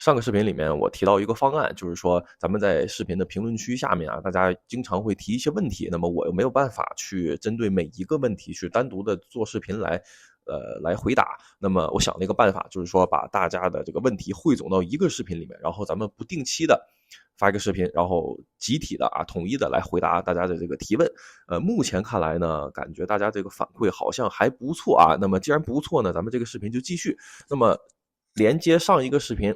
上个视频里面我提到一个方案，就是说咱们在视频的评论区下面啊，大家经常会提一些问题，那么我又没有办法去针对每一个问题去单独的做视频来回答。那么我想了一个办法，就是说把大家的这个问题汇总到一个视频里面，然后咱们不定期的发一个视频，然后集体的统一的来回答大家的这个提问。目前看来呢，感觉大家这个反馈好像还不错啊。那么既然不错呢，咱们这个视频就继续。那么连接上一个视频，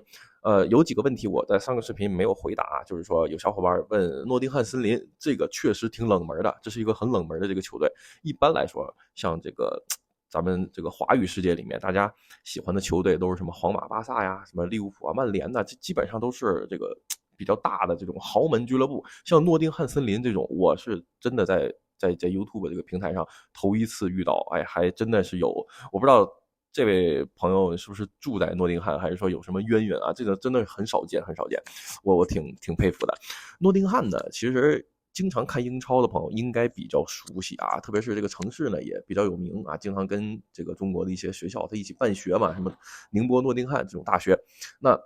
有几个问题我在上个视频没有回答啊，就是说有小伙伴问诺丁汉森林，这个确实挺冷门的，这是一个很冷门的这个球队。一般来说，像这个咱们这个华语世界里面，大家喜欢的球队都是什么皇马、巴萨呀，什么利物浦啊、曼联呐，这基本上都是这个比较大的这种豪门俱乐部。像诺丁汉森林这种，我是真的在 YouTube 这个平台上头一次遇到，哎，还真的是有，我不知道这位朋友是不是住在诺丁汉，还是说有什么渊源啊？这个真的很少见，很少见，我挺佩服的。诺丁汉呢，其实经常看英超的朋友应该比较熟悉啊，特别是这个城市呢也比较有名啊，经常跟这个中国的一些学校他一起办学嘛，什么宁波、诺丁汉这种大学。那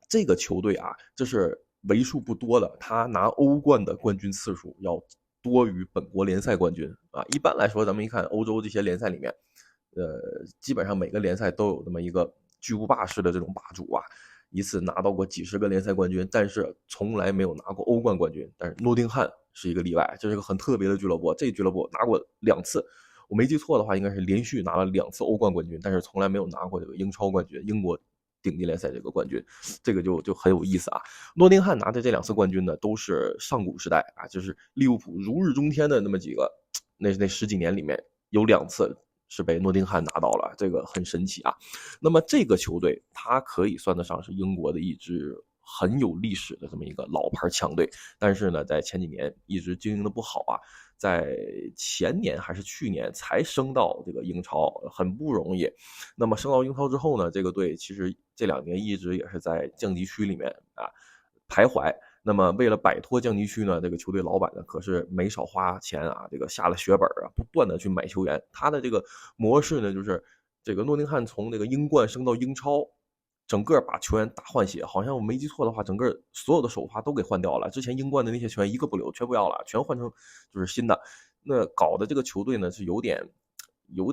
这个球队啊，这是为数不多的，他拿欧冠的冠军次数要多于本国联赛冠军啊。一般来说，咱们一看欧洲这些联赛里面，基本上每个联赛都有这么一个巨无霸式的这种霸主啊，一次拿到过几十个联赛冠军，但是从来没有拿过欧冠冠军。但是诺丁汉是一个例外，这是一个很特别的俱乐部，这俱乐部拿过2次，我没记错的话，应该是连续拿了2次欧冠冠军，但是从来没有拿过这个英超冠军，英国顶级联赛这个冠军，这个就很有意思啊。诺丁汉拿的这2次冠军呢，都是上古时代啊，就是利物浦如日中天的那么几个，那十几年里面有2次是被诺丁汉拿到了，这个很神奇啊。那么这个球队它可以算得上是英国的一支很有历史的这么一个老牌强队，但是呢，在前几年一直经营的不好啊，在前年还是去年才升到这个英超，很不容易。那么升到英超之后呢，这个队其实这2年一直也是在降级区里面啊徘徊。那么为了摆脱降级区呢，这个球队老板呢可是没少花钱啊，这个下了血本啊，不断的去买球员。他的这个模式呢，就是这个诺丁汉从这个英冠升到英超，整个把球员大换血，好像我没记错的话，整个所有的首发都给换掉了。之前英冠的那些球员一个不留，全不要了，全换成就是新的。那搞的这个球队呢是有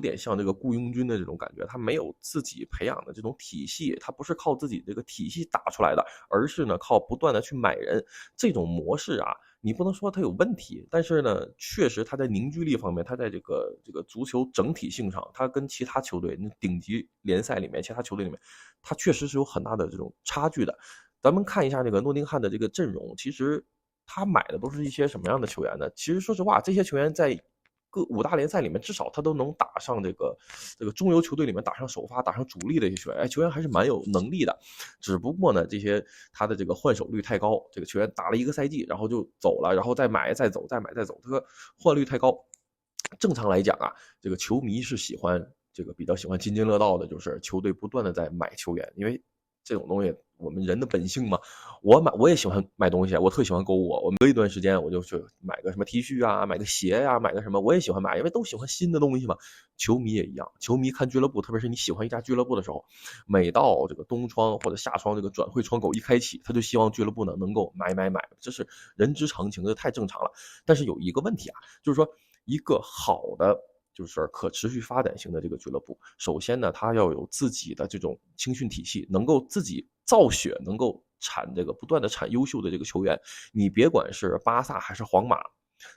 点像这个雇佣军的这种感觉，他没有自己培养的这种体系，他不是靠自己这个体系打出来的，而是呢靠不断的去买人。这种模式啊，你不能说它有问题，但是呢，确实它在凝聚力方面，它在这个足球整体性上，它跟其他球队顶级联赛里面，其他球队里面，它确实是有很大的这种差距的。咱们看一下这个诺丁汉的这个阵容，其实他买的都是一些什么样的球员呢？其实说实话，这些球员在各5大联赛里面，至少他都能打上这个中游球队里面打上首发、打上主力的一些球员，哎，球员还是蛮有能力的。只不过呢，这些他的这个换手率太高，这个球员打了1个赛季，然后就走了，然后再买再走，再买再走，这个换率太高。正常来讲啊，这个球迷是比较喜欢津津乐道的，就是球队不断的在买球员，因为这种东西我们人的本性嘛。我也喜欢买东西，我特喜欢购物，我隔一段时间我就去买个什么 T 恤啊，买个鞋呀，买个什么，我也喜欢买，因为都喜欢新的东西嘛。球迷也一样，球迷看俱乐部，特别是你喜欢一家俱乐部的时候，每到这个冬窗或者夏窗这个转会窗口一开启，他就希望俱乐部呢能够买，这是人之常情，这太正常了。但是有一个问题啊，就是说一个好的就是可持续发展型的这个俱乐部，首先呢，它要有自己的这种青训体系，能够自己造血，能够不断的产优秀的这个球员。你别管是巴萨还是皇马，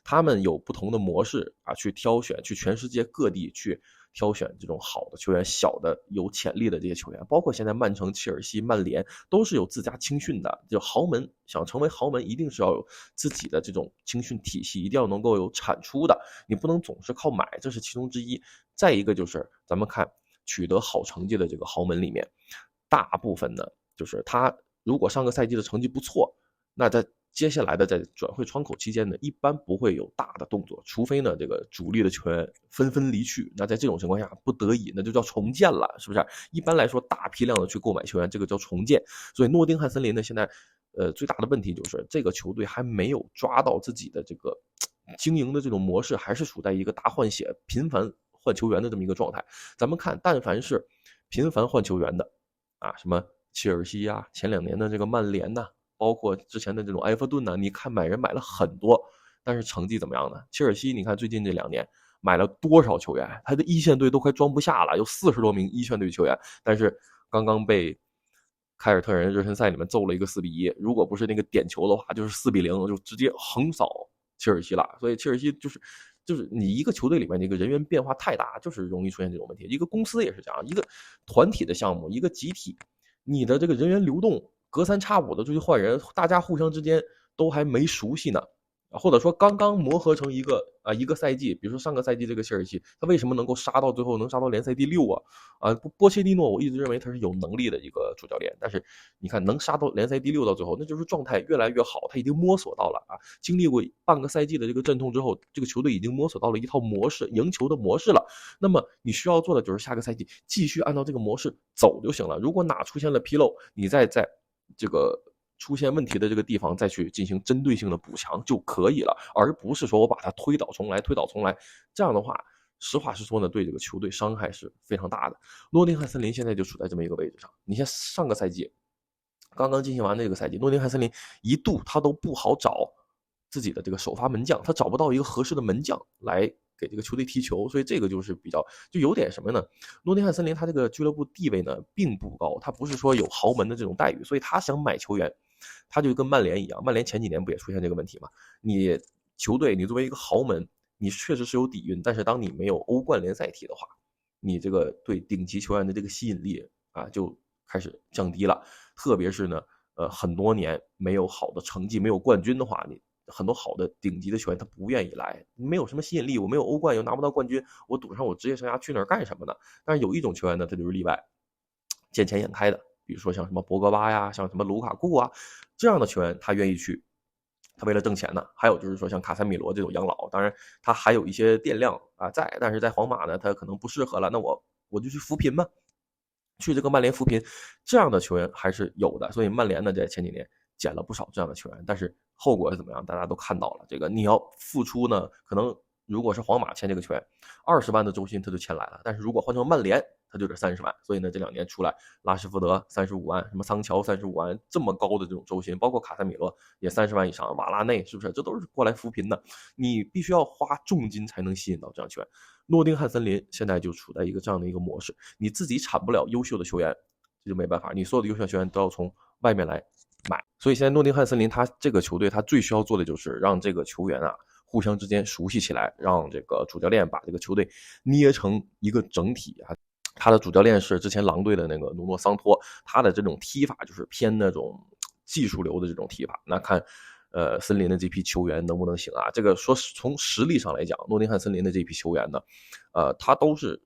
他们有不同的模式啊，去挑选，去全世界各地去挑选这种好的球员，小的有潜力的这些球员，包括现在曼城、切尔西、曼联都是有自家青训的。就豪门想成为豪门，一定是要有自己的这种青训体系，一定要能够有产出的，你不能总是靠买，这是其中之一。再一个就是咱们看取得好成绩的这个豪门里面，大部分呢就是他如果上个赛季的成绩不错，那在接下来的在转会窗口期间呢，一般不会有大的动作，除非呢这个主力的球员纷纷离去，那在这种情况下不得已那就叫重建了，是不是？一般来说大批量的去购买球员，这个叫重建。所以诺丁汉森林呢现在最大的问题就是这个球队还没有抓到自己的这个经营的这种模式，还是处在一个大换血频繁换球员的这么一个状态。咱们看但凡是频繁换球员的啊，什么切尔西啊，前2年的这个曼联呐，包括之前的这种埃弗顿呐，你看买人买了很多，但是成绩怎么样呢？切尔西你看最近这2年买了多少球员，他的一线队都快装不下了，有40多名一线队球员，但是刚刚被凯尔特人热身赛里面揍了一个4-1，如果不是那个点球的话，就是4-0，就直接横扫切尔西了。所以切尔西就是你一个球队里面这个人员变化太大，就是容易出现这种问题。一个公司也是这样，一个团体的项目，一个集体，你的这个人员流动隔三差五的出去换人，大家互相之间都还没熟悉呢，或者说刚刚磨合成一个赛季，比如说上个赛季这个切尔西，他为什么能够杀到最后能杀到联赛第6啊？波切蒂诺我一直认为他是有能力的一个主教练，但是你看能杀到联赛第6到最后，那就是状态越来越好，他已经摸索到了啊，经历过半个赛季的这个阵痛之后，这个球队已经摸索到了一套模式，赢球的模式了。那么你需要做的就是下个赛季继续按照这个模式走就行了。如果哪出现了纰漏，你再在这个出现问题的这个地方再去进行针对性的补强就可以了，而不是说我把它推倒重来。这样的话，实话实说呢，对这个球队伤害是非常大的。诺丁汉森林现在就处在这么一个位置上，你像上个赛季刚刚进行完的这个赛季，诺丁汉森林一度他都不好找自己的这个首发门将，他找不到一个合适的门将来给这个球队踢球，所以这个就是就有点什么呢？诺丁汉森林他这个俱乐部地位呢并不高，他不是说有豪门的这种待遇，所以他想买球员，他就跟曼联一样，曼联前几年不也出现这个问题吗？你球队你作为一个豪门，你确实是有底蕴，但是当你没有欧冠联赛踢的话，你这个对顶级球员的这个吸引力啊就开始降低了，特别是呢很多年没有好的成绩，没有冠军的话，你很多好的顶级的球员他不愿意来，没有什么吸引力，我没有欧冠又拿不到冠军，我赌上我职业生涯去那儿干什么呢？但是有一种球员呢，他就是例外，见钱眼开的，比如说像什么博格巴呀，像什么卢卡库啊，这样的球员他愿意去，他为了挣钱呢。还有就是说像卡塞米罗这种养老，当然他还有一些电量啊在，但是在皇马呢他可能不适合了，那我就去扶贫嘛，去这个曼联扶贫，这样的球员还是有的。所以曼联呢在前几年捡了不少这样的球员，但是后果是怎么样，大家都看到了。这个你要付出呢，可能如果是皇马签这个球员，20万的周薪他就签来了，但是如果换成曼联，他就得30万。所以呢，这2年出来，拉什福德35万，什么桑乔35万，这么高的这种周薪，包括卡塞米罗也30万以上，瓦拉内是不是？这都是过来扶贫的，你必须要花重金才能吸引到这样球员。诺丁汉森林现在就处在一个这样的一个模式，你自己产不了优秀的球员，这就没办法，你所有的优秀球员都要从外面来买。所以现在诺丁汉森林他这个球队他最需要做的就是让这个球员啊互相之间熟悉起来，让这个主教练把这个球队捏成一个整体啊。他的主教练是之前狼队的那个努诺桑托，他的这种踢法就是偏那种技术流的这种踢法。那看森林的这批球员能不能行啊？这个说从实力上来讲，诺丁汉森林的这批球员呢，他都是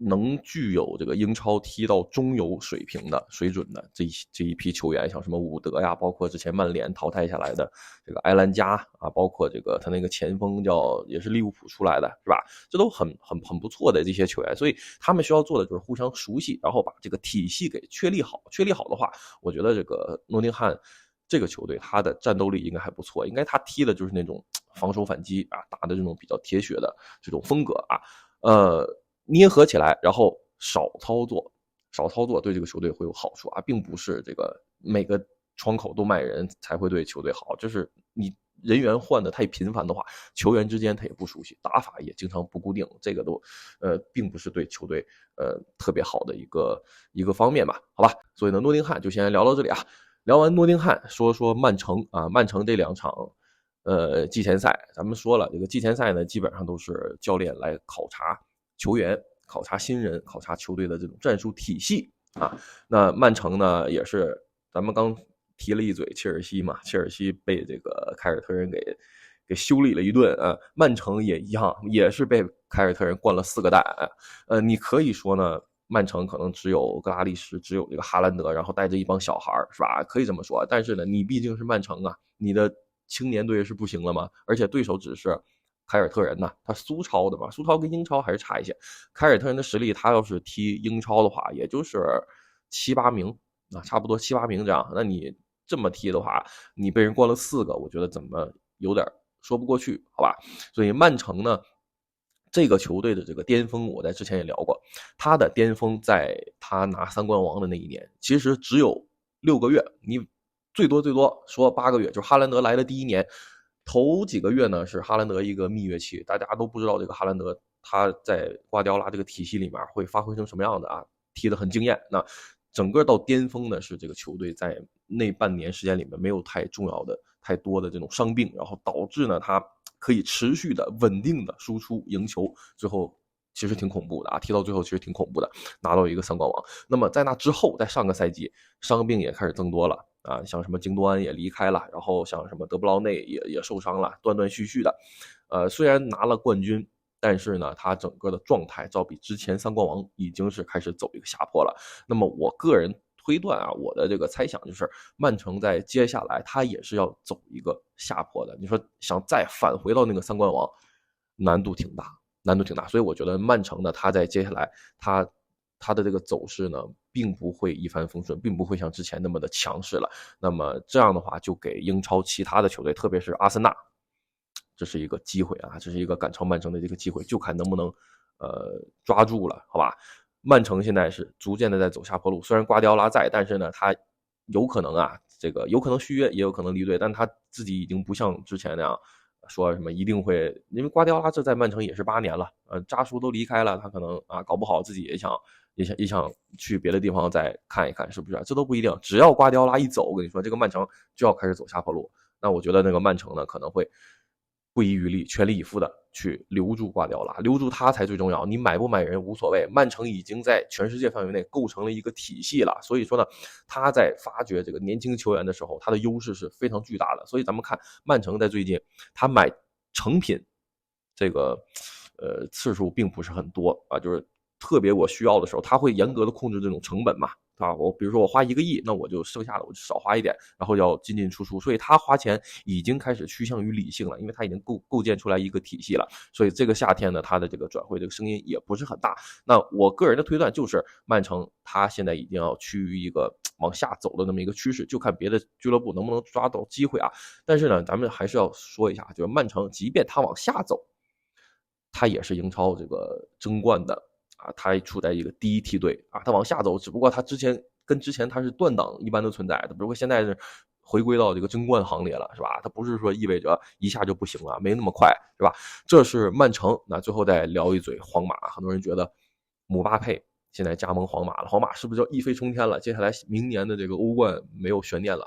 能具有这个英超踢到中游水平的水准的这一批球员，像什么伍德呀，包括之前曼联淘汰下来的这个埃兰加啊，包括这个他那个前锋也是利物浦出来的，是吧？这都很不错的这些球员，所以他们需要做的就是互相熟悉，然后把这个体系给确立好。确立好的话，我觉得这个诺丁汉这个球队他的战斗力应该还不错，应该他踢的就是那种防守反击啊，打的这种比较铁血的这种风格啊，捏合起来，然后少操作对这个球队会有好处啊，并不是这个每个窗口都卖人才会对球队好，就是你人员换的太频繁的话，球员之间他也不熟悉，打法也经常不固定，这个都并不是对球队特别好的一个方面吧，好吧？所以呢，诺丁汉就先聊到这里啊。聊完诺丁汉，说说曼城啊，曼城这2场季前赛，咱们说了，这个季前赛呢，基本上都是教练来考察球员，考察新人，考察球队的这种战术体系啊。那曼城呢，也是咱们刚提了一嘴切尔西嘛，切尔西被这个凯尔特人给修理了一顿啊，曼城也一样，也是被凯尔特人灌了4个蛋。你可以说呢，曼城可能只有格拉利什，只有这个哈兰德，然后带着一帮小孩是吧？可以这么说。但是呢，你毕竟是曼城啊，你的青年队是不行了吗？而且对手只是凯尔特人呐，他苏超的嘛，苏超跟英超还是差一些。凯尔特人的实力，他要是踢英超的话，也就是7、8名啊，差不多7、8名这样。那你这么踢的话，你被人灌了4个，我觉得怎么有点说不过去，好吧？所以曼城呢，这个球队的这个巅峰，我在之前也聊过，他的巅峰在他拿三冠王的那一年，其实只有6个月，你最多说8个月，就是哈兰德来的第一年，头几个月呢是哈兰德一个蜜月期，大家都不知道这个哈兰德他在瓜迪奥拉这个体系里面会发挥成什么样的啊，踢得很惊艳。那整个到巅峰呢是这个球队在那半年时间里面没有太多的这种伤病，然后导致呢他可以持续的稳定的输出赢球，最后其实挺恐怖的啊，踢到最后其实挺恐怖的，拿到一个三冠王。那么在那之后，在上个赛季伤病也开始增多了啊，像什么京多安也离开了，然后像什么德布劳内也受伤了，断断续续的。虽然拿了冠军，但是呢，他整个的状态照比之前三冠王已经是开始走一个下坡了。那么我个人推断啊，我的这个猜想就是，曼城在接下来他也是要走一个下坡的。你说想再返回到那个三冠王，难度挺大。所以我觉得曼城呢，他在接下来他的这个走势呢，并不会一帆风顺，并不会像之前那么的强势了。那么这样的话，就给英超其他的球队，特别是阿森纳，这是一个机会啊，这是一个赶超曼城的这个机会，就看能不能抓住了，好吧？曼城现在是逐渐的在走下坡路，虽然瓜迪奥拉在，但是呢，他有可能啊，这个有可能续约，也有可能离队，但他自己已经不像之前那样说什么一定会，因为瓜迪奥拉这在曼城也是8年了，扎叔都离开了，他可能啊搞不好自己也想去别的地方再看一看，是不是？这都不一定，只要瓜迪奥拉一走，我跟你说，这个曼城就要开始走下坡路。那我觉得那个曼城呢，可能会不遗余力、全力以赴的去留住瓜迪奥拉，留住他才最重要。你买不买人无所谓，曼城已经在全世界范围内构成了一个体系了。所以说呢，他在发掘这个年轻球员的时候，他的优势是非常巨大的。所以咱们看曼城在最近，他买成品这个次数并不是很多啊，就是特别我需要的时候，他会严格的控制这种成本嘛。啊，我比如说我花1个亿，那我就剩下的我就少花一点，然后要进进出出，所以他花钱已经开始趋向于理性了，因为他已经构建出来一个体系了，所以这个夏天呢，他的这个转会这个声音也不是很大。那我个人的推断就是，曼城他现在已经要趋于一个往下走的那么一个趋势，就看别的俱乐部能不能抓到机会啊。但是呢，咱们还是要说一下，就是曼城即便他往下走，他也是英超这个争冠的。啊，他处在一个第一梯队啊，他往下走，只不过他之前他是断档一般的存在的，不过现在是回归到这个争冠行列了，是吧？他不是说意味着一下就不行了，没那么快，是吧？这是曼城。那最后再聊一嘴皇马，很多人觉得姆巴佩现在加盟皇马了，皇马是不是就一飞冲天了？接下来明年的这个欧冠没有悬念了？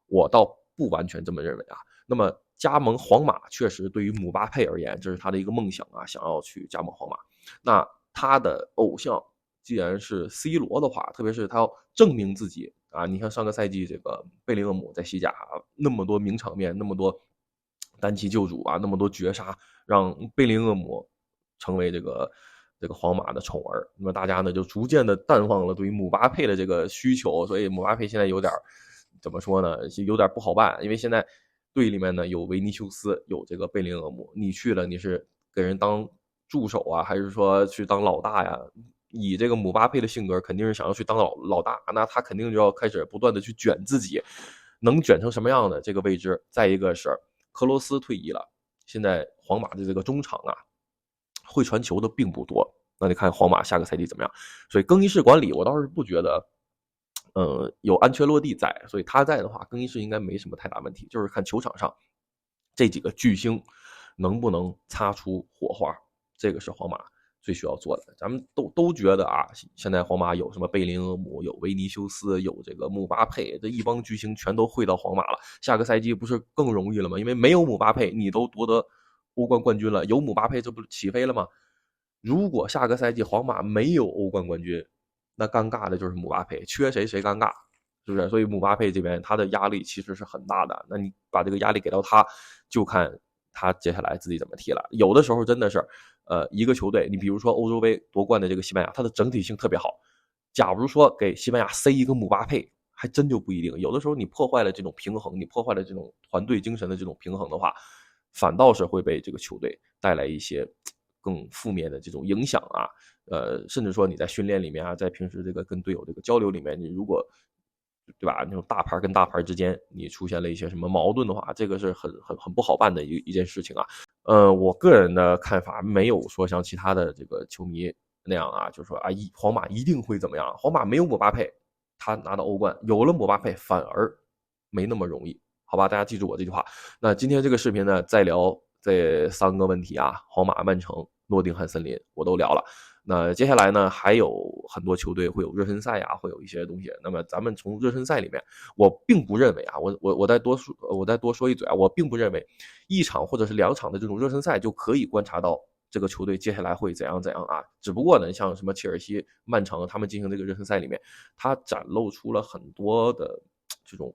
我倒不完全这么认为啊。那么加盟皇马确实对于姆巴佩而言，这是他的一个梦想啊，想要去加盟皇马。那他的偶像既然是 C 罗的话，特别是他要证明自己啊，你看上个赛季这个贝林厄姆在西甲那么多名场面，那么多单骑救主啊，那么多绝杀，让贝林厄姆成为这个皇马的宠儿。那么大家呢就逐渐的淡忘了对于姆巴佩的这个需求，所以姆巴佩现在有点怎么说呢，有点不好办，因为现在队里面呢有维尼修斯，有这个贝林厄姆，你去了你是给人当助手啊，还是说去当老大呀？以这个姆巴佩的性格，肯定是想要去当老大，那他肯定就要开始不断的去卷自己，能卷成什么样的这个未知。再一个是克罗斯退役了，现在皇马的这个中场啊，会传球的并不多。那你看皇马下个赛季怎么样？所以更衣室管理，我倒是不觉得，有安切洛蒂在，所以他在的话，更衣室应该没什么太大问题。就是看球场上这几个巨星能不能擦出火花。这个是皇马最需要做的。咱们都觉得啊，现在皇马有什么贝林厄姆，有维尼修斯，有这个姆巴佩，这一帮巨星全都汇到皇马了。下个赛季不是更容易了吗？因为没有姆巴佩，你都夺得欧冠冠军了，有姆巴佩，这不起飞了吗？如果下个赛季皇马没有欧冠冠军，那尴尬的就是姆巴佩，缺谁谁尴尬，是不是？所以姆巴佩这边他的压力其实是很大的。那你把这个压力给到他，就看他接下来自己怎么踢了。有的时候真的是，一个球队，你比如说欧洲杯夺冠的这个西班牙，它的整体性特别好。假如说给西班牙塞一个姆巴佩，还真就不一定。有的时候你破坏了这种平衡，你破坏了这种团队精神的这种平衡的话，反倒是会被这个球队带来一些更负面的这种影响啊。甚至说你在训练里面啊，在平时这个跟队友这个交流里面，你如果对吧？那种大牌跟大牌之间你出现了一些什么矛盾的话，这个是很不好办的一件事情啊。我个人的看法没有说像其他的这个球迷那样啊，就说啊，皇马一定会怎么样？皇马没有姆巴佩，他拿到欧冠；有了姆巴佩，反而没那么容易。好吧，大家记住我这句话。那今天这个视频呢，再聊这3个问题啊，皇马、曼城、诺丁汉森林，我都聊了。那接下来呢，还有很多球队会有热身赛啊，会有一些东西。那么咱们从热身赛里面，我并不认为啊，我再多说一嘴啊，我并不认为1场或者是2场的这种热身赛就可以观察到这个球队接下来会怎样怎样啊。只不过呢，像什么切尔西、曼城他们进行这个热身赛里面，他展露出了很多的这种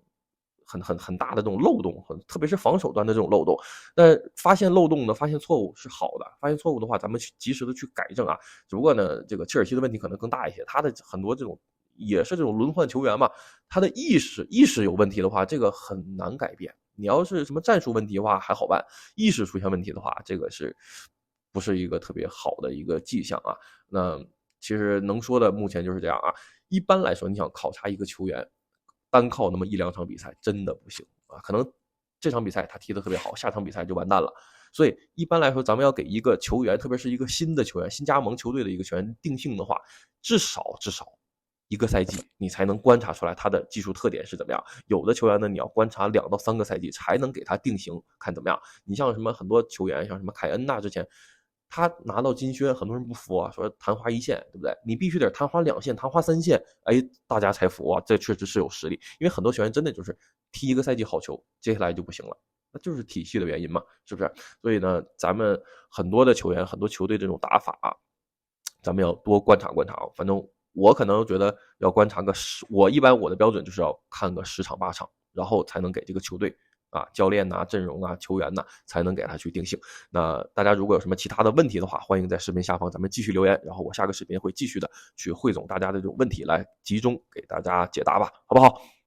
很大的这种漏洞，特别是防守端的这种漏洞。但发现漏洞呢，发现错误是好的，发现错误的话，咱们及时的去改正啊。只不过呢，这个切尔西的问题可能更大一些，他的很多这种也是这种轮换球员嘛，他的意识有问题的话，这个很难改变。你要是什么战术问题的话还好办，意识出现问题的话，这个是不是一个特别好的一个迹象啊？那其实能说的目前就是这样啊。一般来说，你想考察一个球员，单靠那么1-2场比赛真的不行啊，可能这场比赛他踢得特别好，下场比赛就完蛋了。所以一般来说，咱们要给一个球员，特别是一个新的球员、新加盟球队的一个球员定性的话，至少1个赛季，你才能观察出来他的技术特点是怎么样。有的球员呢，你要观察2到3个赛季才能给他定型，看怎么样。你像什么很多球员，像什么凯恩呐，之前他拿到金靴，很多人不服啊，说昙花一现，对不对？你必须得昙花2现、昙花3现，哎，大家才服啊，这确实是有实力。因为很多球员真的就是踢1个赛季好球，接下来就不行了，那就是体系的原因嘛，是不是？所以呢，咱们很多的球员、很多球队这种打法啊，咱们要多观察观察。反正我可能觉得要观察个我一般我的标准就是要看个10场8场，然后才能给这个球队啊，教练呐、阵容啊、球员呐，才能给他去定性。那大家如果有什么其他的问题的话，欢迎在视频下方咱们继续留言，然后我下个视频会继续的去汇总大家的这种问题，来集中给大家解答吧，好不好？